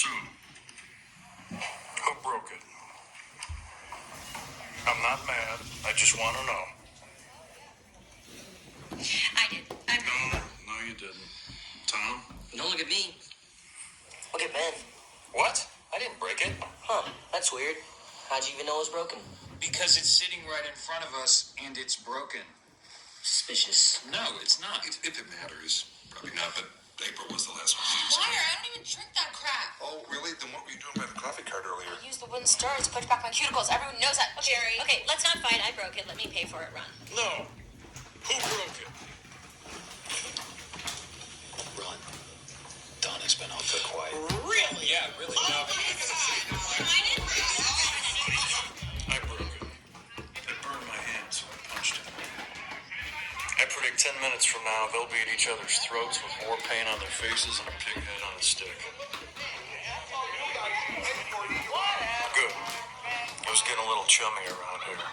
Soon. Who broke it? I'm not mad. I just want to know. I did. No, you didn't. Tom? Don't look at me. Look at Ben. What? I didn't break it. Huh, that's weird. How'd you even know it was broken? Because it's sitting right in front of us and it's broken. Suspicious. No, it's not. If it matters. Probably not, but April was the last one to use it. Wire, I don't even drink that crap. Oh, really? Then what were you doing by the coffee cart earlier? I used the wooden stir to push back my cuticles. Everyone knows that. Okay, Jerry. Okay, let's not fight. I broke it. Let me pay for it, Ron. No. Who broke it? Ron, Donna's been awfully quiet. Really? Yeah, really. I broke it. It burned my hand, so I punched it. I predict 10 minutes from now, they'll be at each other's throats with more pain on their faces and a pig head on a stick. Good. It was getting a little chummy around here.